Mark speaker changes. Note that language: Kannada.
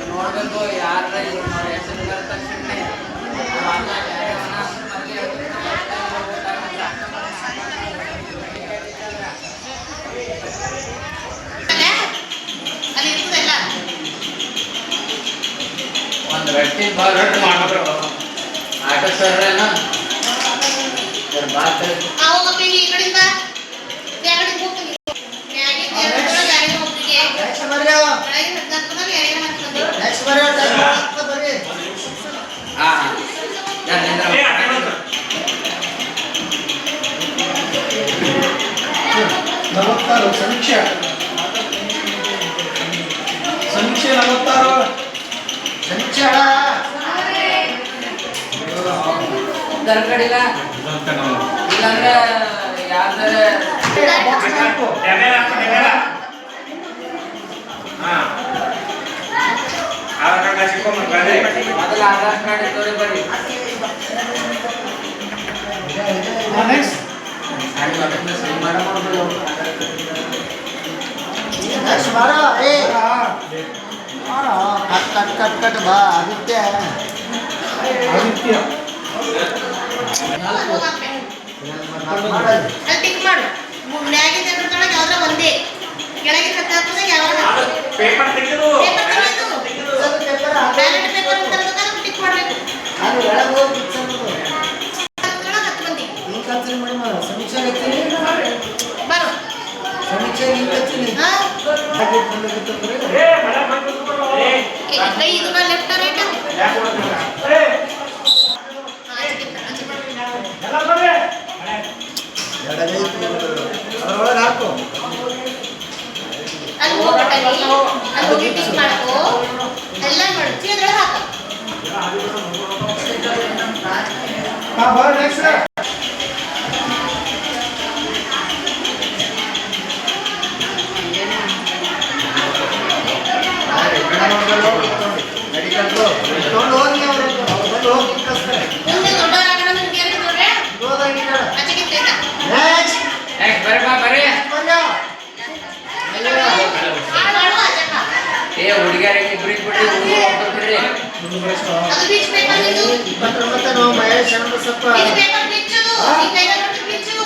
Speaker 1: ನೋಡ್ಬೇಕು ಯಾರ ಹೆಸರು ಬರೋ ತಕ್ಷಣ ಒಂದು ರೊಟ್ಟಿ ಭಾಳ ರೊಟ್ಟಿ ಮಾಡ್ಬೇಕು ಆಟೋ ಸರ್ರೇನ ಬಾತ್
Speaker 2: ನಲವತ್ತಾರು ಸಮೀಕ್ಷೆ ಸಮೀಕ್ಷೆ 46 ಸಮೀಕ್ಷೆ
Speaker 1: ಕರ್ಕಡಿಲ್ಲ ಇಲ್ಲಾಂದ್ರೆ ಯಾವ್ದಾರ ಮೊದಲ ಆಧಾರ್ ಕಾರ್ಡ್ ಇದ್ದವ್ರಿಗೆ ಬರ್ರಿ
Speaker 2: ನೆಕ್ಸ್ಟ್
Speaker 3: ಕಟ್ ಬಾ ಆದಿತ್ಯ
Speaker 2: ಆದಿತ್ಯ
Speaker 4: ಟಿಕ್ ಮಾಡು ಮ್ಯಾಗಿನ ಜನರೊಳಗೆ ಯಾವ್ದ್ರ ಒಂದೇ ಕೆಳಗಿನ ಹತ್ತಾಗ್ತದೆ ಯಾವ್ದ್ರ
Speaker 5: ಪೇಪರ್ ತೆಗೆದು
Speaker 4: ಬ್ಯಾಲೆಟ್ ಪೇಪರ್ ಅಂತ ತರಬೇಕಾದ್ರೆ ಟಿಕ್ ಮಾಡ್ಬೇಕು
Speaker 3: ಅದು ಒಳಗೆ ಹೋಗಿ
Speaker 4: ಹತ್ತು ಮಂದಿ
Speaker 3: ನೀನು ಕಲ್ಸರಿ ಮಾಡಿ ಸಮೀಕ್ಷೆ ಹಚ್ಚಿನಿ
Speaker 4: ಬರು
Speaker 3: ಸಮೀಕ್ಷೆ ನೀನು ಹಚ್ಚಿನಿ
Speaker 4: ಕೈ ಇದು ಲೆಫ್ಟ್ ರೈಟ್
Speaker 3: ಅದ್ರೊಳಗೆ ಹಾಕು
Speaker 4: ಅಲ್ಲಿ ಹೋಗ್ಬಿಟ್ಟಲ್ಲಿ ಅಲ್ಲಿ ಹೋಗಿ ಟಿಕ್ ಮಾಡ್ಕೋ ಎಲ್ಲ ಮಾಡು ಚೀದ್ರೊಳಗೆ ಹಾಕು
Speaker 2: ಬಾ ನೆಕ್ಸ್ಟ್
Speaker 3: ಮೆಡಿಕಲ್ ತೊಗೊಂಡು ಹೋಗಿ ಅವರು ಹೋಗಿ ಕಳಿಸ್ತಾರೆ
Speaker 4: ಮುಂದೆ ದೊಡ್ಡವರಾಗೋಣ ನಿಮ್ಗೆ ಏನು ನೋಡ್ರೆ
Speaker 3: ಹೋದಂಗೆ
Speaker 4: ಆಚೆಗೆ ತೇತಾ
Speaker 3: ನೆಕ್ಸ್ಟ್
Speaker 1: ಬರ್ರಿ
Speaker 4: ಮಾಡು ಆಚೆಕ
Speaker 1: ಏ ಹುಡುಗಿಯರಿಗೆ ಇಬ್ಬರಿಗೆ ಬಿಟ್ಟು ಹೋಗ್ಬಿಟ್ರಿ
Speaker 4: ಅದು ಬೀಚ್ ಪೇಪರ್ ಇದು
Speaker 3: 29 ನಾವು ಮಹೇಶ್ ಚಂದ್ರಸಪ್ಪ
Speaker 4: ಬೀಚ್ ಪೇಪರ್ ಬಿಚ್ಚು ಈ ಕೈಯಲ್ಲಿ ಬಿಚ್ಚು